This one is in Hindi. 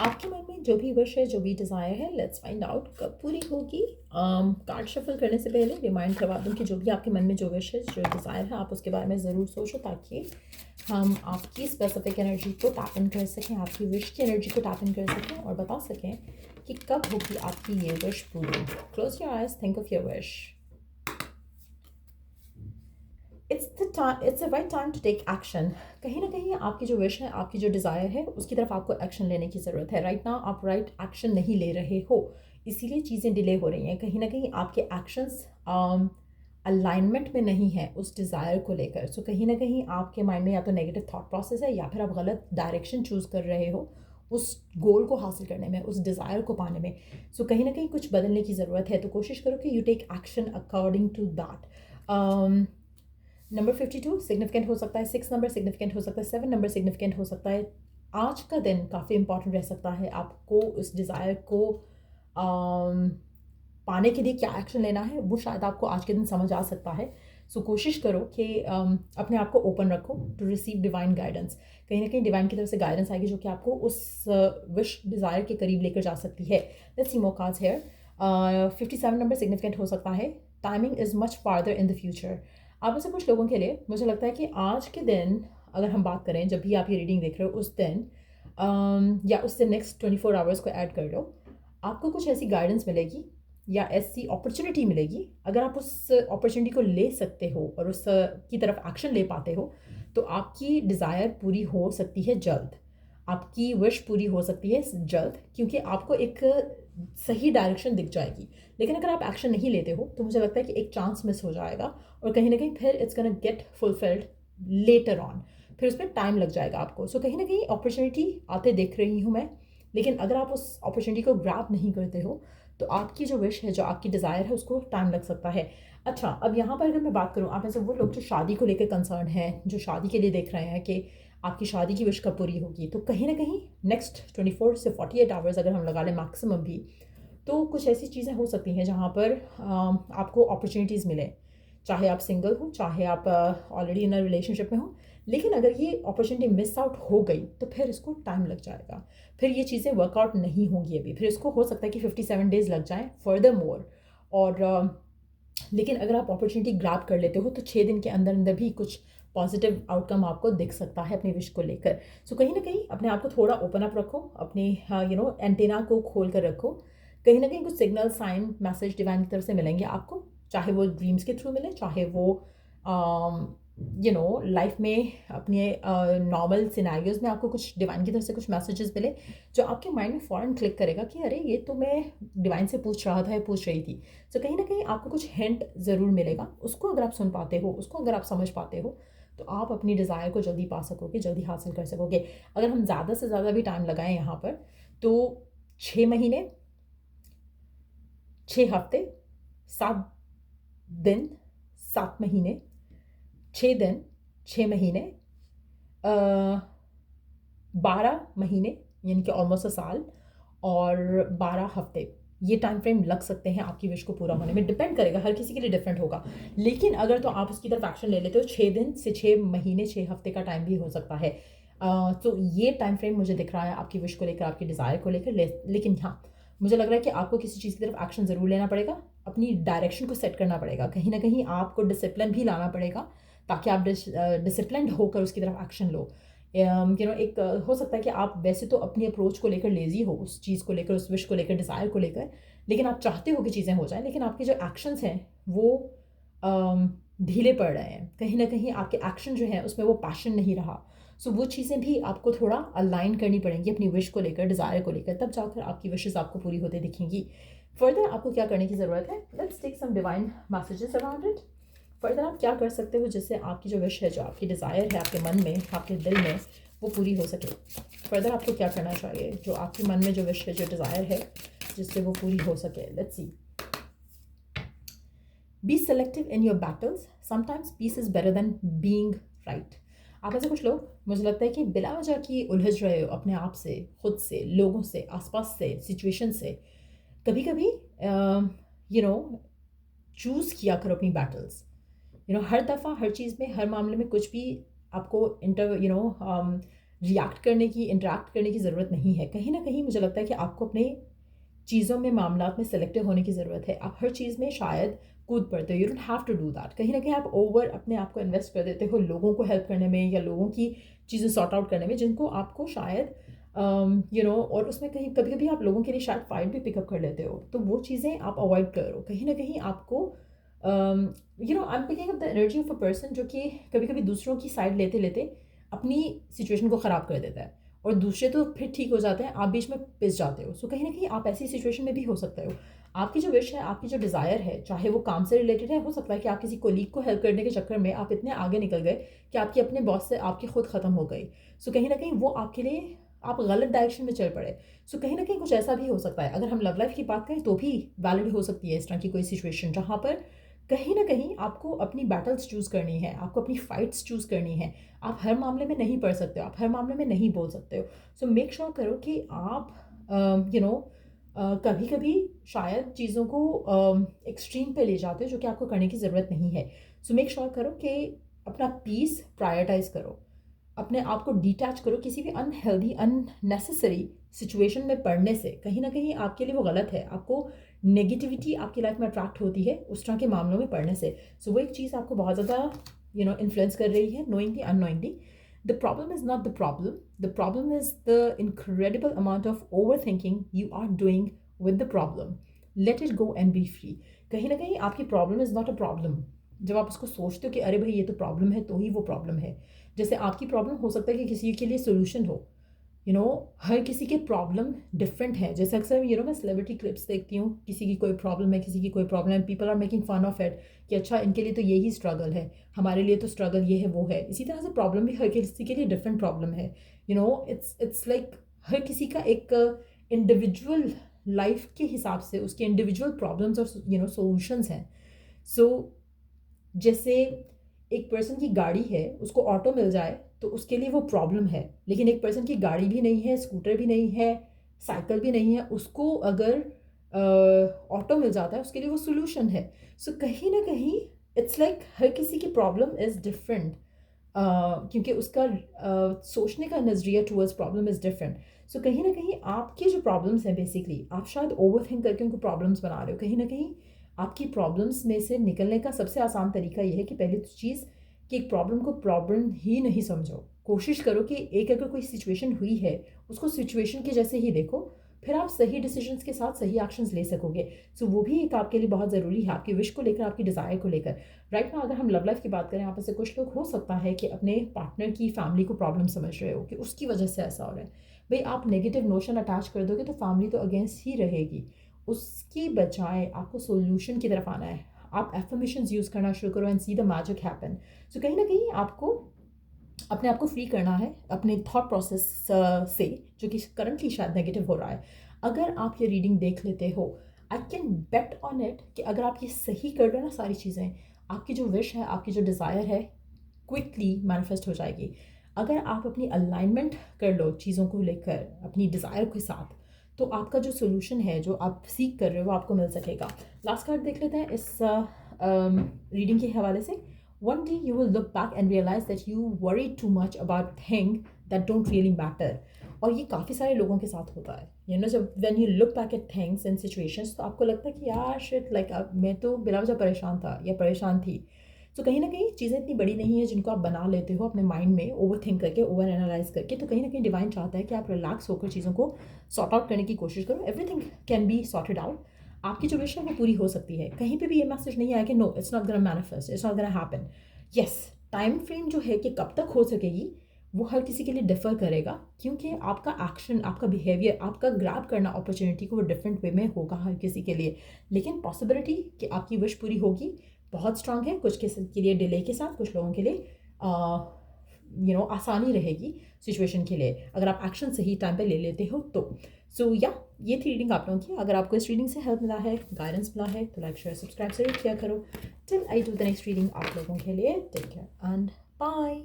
आपके मन में जो भी विश है, जो भी डिज़ायर है, लेट्स फाइंड आउट कब पूरी होगी। कार्ड शफल करने से पहले रिमाइंड करवा दूँ कि जो भी आपके मन में जो विश है, जो डिज़ायर है, आप उसके बारे में ज़रूर सोचो ताकि हम आपकी स्पेसिफिक एनर्जी को टैप इन कर सकें, आपकी विश की एनर्जी को टैप इन कर सकें और बता सकें कि कब होगी आपकी ये विश पूरी। Close your eyes, think of your wish. It's the right time to take action. कहीं ना कहीं आपकी जो विश है, आपकी जो डिज़ायर है, उसकी तरफ आपको एक्शन लेने की ज़रूरत है। राइट नाउ आप राइट एक्शन नहीं ले रहे हो, इसीलिए चीज़ें डिले हो रही हैं। कहीं ना कहीं आपके एक्शंस अलाइनमेंट में नहीं है उस डिज़ायर को लेकर। सो कहीं ना कहीं आपके माइंड में या तो नेगेटिव थॉट प्रोसेस है या फिर आप गलत डायरेक्शन चूज़ कर रहे हो उस गोल को हासिल करने में, उस डिज़ायर को पाने में। सो कहीं ना कहीं कुछ बदलने की ज़रूरत है। तो कोशिश करो कि you take action according to that. Number 52 significant हो सकता है, 6 नंबर सिग्निफिकेंट हो सकता है, 7 नंबर सिग्निफिकेंट हो सकता है। आज का दिन काफ़ी इंपॉर्टेंट रह सकता है। आपको उस डिज़ायर को पाने के लिए क्या एक्शन लेना है वो शायद आपको आज के दिन समझ आ सकता है। सो कोशिश करो कि अपने आप को ओपन रखो टू रिसीव डिवाइन गाइडेंस। कहीं ना कहीं डिवाइन की तरफ से गाइडेंस आएगी जो कि आपको उस विश डिज़ायर के करीब लेकर जा सकती है। Let's see more cards here. 57 number significant हो सकता है, timing is much farther in the future. आप में से कुछ लोगों के लिए मुझे लगता है कि आज के दिन अगर हम बात करें, जब भी आप ये रीडिंग देख रहे हो उस दिन या उससे नेक्स्ट 24 आवर्स को ऐड कर लो, आपको कुछ ऐसी गाइडेंस मिलेगी या ऐसी अपॉर्चुनिटी मिलेगी। अगर आप उस अपॉर्चुनिटी को ले सकते हो और उस की तरफ एक्शन ले पाते हो तो आपकी डिज़ायर पूरी हो सकती है जल्द, आपकी विश पूरी हो सकती है जल्द, क्योंकि आपको एक सही डायरेक्शन दिख जाएगी। लेकिन अगर आप एक्शन नहीं लेते हो तो मुझे लगता है कि एक चांस मिस हो जाएगा और कहीं ना कहीं फिर it's gonna get fulfilled later on, फिर उसमें टाइम लग जाएगा आपको। सो कहीं ना कहीं अपॉर्चुनिटी आते देख रही हूँ मैं, लेकिन अगर आप उस अपॉर्चुनिटी को ग्रैब नहीं करते हो तो आपकी जो विश है, जो आपकी डिज़ायर है, उसको टाइम लग सकता है। अच्छा, अब यहाँ पर अगर मैं बात करूँ, आप में से वो लोग जो शादी को लेकर कंसर्न हैं, जो शादी के लिए देख रहे हैं कि आपकी शादी की विश कब पूरी होगी, तो कहीं ना कहीं नेक्स्ट 24 से 48 आवर्स अगर हम लगा लें मैक्सिमम भी, तो कुछ ऐसी चीज़ें हो सकती हैं जहाँ पर आपको अपॉर्चुनिटीज़ मिले। चाहे आप सिंगल हो, चाहे आप ऑलरेडी इन अ रिलेशनशिप में हो, लेकिन अगर ये अपॉर्चुनिटी मिस आउट हो गई तो फिर इसको टाइम लग जाएगा, फिर ये चीज़ें वर्कआउट नहीं होंगी अभी, फिर इसको हो सकता है कि 57 डेज़ लग जाएँ फर्दर मोर। और लेकिन अगर आप अपॉर्चुनिटी ग्रैब कर लेते हो तो 6 दिन के अंदर अंदर भी कुछ पॉजिटिव आउटकम आपको दिख सकता है अपनी विश को लेकर। सो कहीं ना कहीं अपने आप को थोड़ा ओपन अप रखो, अपने एंटेना को खोल कर रखो। कहीं ना कहीं कुछ सिग्नल, साइन, मैसेज डिवाइन की तरफ से मिलेंगे आपको, चाहे वो ड्रीम्स के थ्रू मिले, चाहे वो लाइफ में अपने नॉर्मल सिनेरियोज में आपको कुछ डिवाइन की तरफ से कुछ मैसेजेस मिले जो आपके माइंड में फ़ौरन क्लिक करेगा कि अरे ये तो मैं डिवाइन से पूछ रहा था या पूछ रही थी। सो कहीं ना कहीं आपको कुछ हिंट ज़रूर मिलेगा। उसको अगर आप सुन पाते हो, उसको अगर आप समझ पाते हो, तो आप अपनी डिज़ायर को जल्दी पा सकोगे, जल्दी हासिल कर सकोगे। अगर हम ज़्यादा से ज़्यादा भी टाइम लगाएं यहाँ पर, तो 6 महीने, 6 हफ्ते, 7 दिन, 7 महीने, 6 दिन, 6 महीने, 12 महीने, यानी कि ऑलमोस्ट साल, और 12 हफ्ते, ये टाइम फ्रेम लग सकते हैं आपकी विश को पूरा होने में। डिपेंड करेगा, हर किसी के लिए डिफरेंट होगा। लेकिन अगर तो आप उसकी तरफ एक्शन ले लेते हो, 6 दिन से 6 महीने, 6 हफ्ते का टाइम भी हो सकता है। तो ये टाइम फ्रेम मुझे दिख रहा है आपकी विश को लेकर, आपकी डिज़ायर को लेकर। लेकिन हाँ, मुझे लग रहा है कि आपको किसी चीज़ की तरफ एक्शन ज़रूर लेना पड़ेगा, अपनी डायरेक्शन को सेट करना पड़ेगा। कहीं ना कहीं आपको डिसिप्लिन भी लाना पड़ेगा ताकि आप डिसिप्लिन होकर उसकी तरफ एक्शन लो। एक हो सकता है कि आप वैसे तो अपनी अप्रोच को लेकर लेज़ी हो, उस चीज़ को लेकर, उस विश को लेकर, डिज़ायर को लेकर, लेकिन आप चाहते हो कि चीज़ें हो जाएँ, लेकिन आपके जो एक्शंस हैं वो ढीले पड़ रहे हैं। कहीं न कहीं आपके एक्शन जो हैं उसमें वो पैशन नहीं रहा। सो वो चीज़ें भी आपको थोड़ा अलाइन करनी पड़ेंगी अपनी विश को लेकर, डिज़ायर को लेकर, तब जाकर आपकी विशेज़ आपको पूरी होते दिखेंगी। फर्दर आपको क्या करने की ज़रूरत है? Let's take some divine messages around it. Further आप क्या कर सकते हो जिससे आपकी जो विश है, जो आपकी डिज़ायर है आपके मन में, आपके दिल में, वो पूरी हो सके? फर्दर आपको क्या करना चाहिए जो आपके मन में जो विश है, जो डिज़ायर है, जिससे वो पूरी हो सके? Let's see. Be selective in your battles, sometimes peace is better than being right. आप ऐसे कुछ लोग, मुझे लगता है कि बिला वजह की उलझ रहे हो अपने आप से, खुद से, लोगों से, आसपास से, सिचुएशन से। कभी कभी चूज़ किया करो अपनी बैटल्स। हर दफ़ा, हर चीज़ में, हर मामले में कुछ भी आपको रिएक्ट करने की, इंटरेक्ट करने की ज़रूरत नहीं है। कहीं ना कहीं मुझे लगता है कि आपको अपने चीज़ों में, मामलात में सेलेक्टिव होने की ज़रूरत है। आप हर चीज़ में शायद कूद पड़ते हो, you don't have to do that. कहीं ना कहीं आप ओवर अपने आप को इन्वेस्ट कर देते हो लोगों को हेल्प करने में या लोगों की चीज़ें सॉर्ट आउट करने में, जिनको आपको शायद और उसमें कहीं कभी कभी आप लोगों के लिए शायद फाइट भी पिकअप कर लेते हो। तो वो चीज़ें आप अवॉइड करो। कहीं ना कहीं आपको I am picking up the energy of a person जो कि कभी कभी दूसरों की साइड लेते लेते अपनी सिचुएशन को ख़राब कर देता है, और दूसरे तो फिर ठीक हो जाते हैं, आप बीच में पिस जाते हो। सो कहीं ना कहीं आप ऐसी सिचुएशन में भी हो सकते हो। आपकी जो विश है, आपकी जो डिज़ायर है, चाहे वो काम से रिलेटेड है, हो सकता है कि आप किसी कोलीग को हेल्प करने के चक्कर में आप इतने आगे निकल गए कि आपकी अपने बॉस से आपकी खुद ख़त्म हो गई। सो कहीं ना कहीं वो आपके लिए, आप गलत डायरेक्शन में चल पड़े। सो कहीं ना कहीं कुछ ऐसा भी हो सकता है। अगर हम लव लाइफ की बात करें तो भी वैलिड हो सकती है इस तरह की कोई सिचुएशन, जहाँ पर कहीं ना कहीं आपको अपनी बैटल्स चूज़ करनी है, आपको अपनी फाइट्स चूज़ करनी है। आप हर मामले में नहीं पढ़ सकते हो, आप हर मामले में नहीं बोल सकते हो। सो मेक श्योर करो कि आप कभी कभी शायद चीज़ों को एक्सट्रीम पे ले जाते हो, जो कि आपको करने की ज़रूरत नहीं है। सो मेक श्योर करो कि अपना पीस प्रायोरिटाइज करो, अपने आप को डिटैच करो किसी भी अनहेल्दी, अननेसेसरी सिचुएशन में पढ़ने से। कहीं ना कहीं आपके लिए वो गलत है। आपको नेगेटिविटी आपकी लाइफ में अट्रैक्ट होती है उस तरह के मामलों में पढ़ने से। सो वो एक चीज़ आपको बहुत ज़्यादा इन्फ्लुएंस कर रही है, knowingly unknowingly. The problem is not the problem. The problem is the incredible amount of overthinking you are doing with the problem. Let it go and be free. कहीं ना कहीं आपकी problem is not a problem. जब आप उसको सोचते हो कि अरे भाई ये तो प्रॉब्लम है, तो ही वो प्रॉब्लम है। जैसे आपकी प्रॉब्लम हो सकता है कि किसी के लिए सोल्यूशन हो। हर किसी के प्रॉब्लम डिफरेंट है। जैसे अक्सर मैं सेलिब्रिटी क्लिप्स देखती हूँ, किसी की कोई प्रॉब्लम है, किसी की कोई प्रॉब्लम है, people are making fun of it कि अच्छा इनके लिए तो यही स्ट्रगल है, हमारे लिए तो स्ट्रगल ये है वो है। इसी तरह से प्रॉब्लम भी हर किसी के लिए डिफरेंट प्रॉब्लम है। इट्स लाइक हर किसी का एक इंडिविजुअल लाइफ के हिसाब से उसके इंडिविजुअल प्रॉब्लम्स और सोल्यूशंस हैं। सो जैसे एक पर्सन की गाड़ी है, उसको ऑटो मिल जाए तो उसके लिए वो प्रॉब्लम है। लेकिन एक पर्सन की गाड़ी भी नहीं है, स्कूटर भी नहीं है, साइकिल भी नहीं है, उसको अगर ऑटो मिल जाता है उसके लिए वो सोल्यूशन है। सो कहीं ना कहीं इट्स लाइक हर किसी की प्रॉब्लम इज़ डिफरेंट, क्योंकि उसका सोचने का नज़रिया टूवर्ड्स प्रॉब्लम इज़ डिफरेंट। सो कहीं ना कहीं आपकी जो प्रॉब्लम्स हैं, बेसिकली आप शायद ओवर थिंक करके उनको प्रॉब्लम्स बना रहे हो। कहीं ना कहीं आपकी प्रॉब्लम्स में से निकलने का सबसे आसान तरीका ये है कि पहली चीज़ कि एक प्रॉब्लम को प्रॉब्लम ही नहीं समझो। कोशिश करो कि एक अगर कोई सिचुएशन हुई है उसको सिचुएशन के जैसे ही देखो, फिर आप सही डिसीजंस के साथ सही एक्शंस ले सकोगे। सो वो भी एक आपके लिए बहुत ज़रूरी है, आपकी विश को लेकर, आपकी डिज़ायर को लेकर। राइट ना, अगर हम लव लाइफ की बात करें, आप में से कुछ लोग हो सकता है कि अपने पार्टनर की फैमिली को प्रॉब्लम समझ रहे हो कि उसकी वजह से ऐसा हो रहा है। भाई आप नेगेटिव नोशन अटैच कर दोगे तो फैमिली तो अगेंस्ट ही रहेगी। उसकी बजाय आपको सोल्यूशन की तरफ आना है। आप एफर्मेशंस यूज़ करना शुरू करो and see the magic happen. So कहीं ना कहीं आपको अपने आप को फ्री करना है अपने थॉट प्रोसेस से, जो कि करंटली शायद नेगेटिव हो रहा है। अगर आप ये रीडिंग देख लेते हो, I can bet on it कि अगर आप ये सही कर लो ना, सारी चीज़ें, आपकी जो विश है, आपकी जो डिज़ायर है, क्विकली मैनिफेस्ट हो जाएगी। अगर आप अपनी अलाइनमेंट कर लो चीज़ों को लेकर अपनी डिज़ायर के साथ, तो आपका जो सोल्यूशन है, जो आप सीख कर रहे हो, वो आपको मिल सकेगा। लास्ट कार्ड देख लेते हैं इस रीडिंग के हवाले से। One day you will look back and realize that you worried too much about things that don't really matter. और ये काफ़ी सारे लोगों के साथ होता है। जब when you look back at things and situations, तो आपको लगता है कि यार शिट, लाइक अब मैं तो बिला वजह परेशान था या परेशान थी। तो कहीं ना कहीं चीज़ें इतनी बड़ी नहीं है जिनको आप बना लेते हो अपने माइंड में ओवर थिंक करके, ओवर एनालाइज करके। तो कहीं ना कहीं डिवाइन चाहता है कि आप रिलैक्स होकर चीज़ों को सॉर्ट आउट करने की कोशिश करो। Everything can be sorted out. आपकी जो विश है वो पूरी हो सकती है। कहीं पे भी ये मैसेज नहीं आया कि no it's not gonna manifest, it's not gonna happen. Yes, time frame जो है कि कब तक हो सकेगी वो हर किसी के लिए डिफ़र करेगा, क्योंकि आपका एक्शन, आपका बिहेवियर, आपका ग्रैब करना अपॉर्चुनिटी को वो डिफरेंट वे में होगा हर किसी के लिए। लेकिन पॉसिबिलिटी कि आपकी विश पूरी होगी बहुत स्ट्रांग है। कुछ के लिए डिले के साथ, कुछ लोगों के लिए आसानी रहेगी सिचुएशन के लिए, अगर आप एक्शन सही टाइम पे ले लेते हो तो। सो या ये थी रीडिंग आप लोगों की। अगर आपको इस रीडिंग से हेल्प मिला है, गाइडेंस मिला है, तो लाइक शेयर सब्सक्राइब जरूर किया करो। Till I do the next reading आप लोगों के लिए, टेक केयर एंड बाय।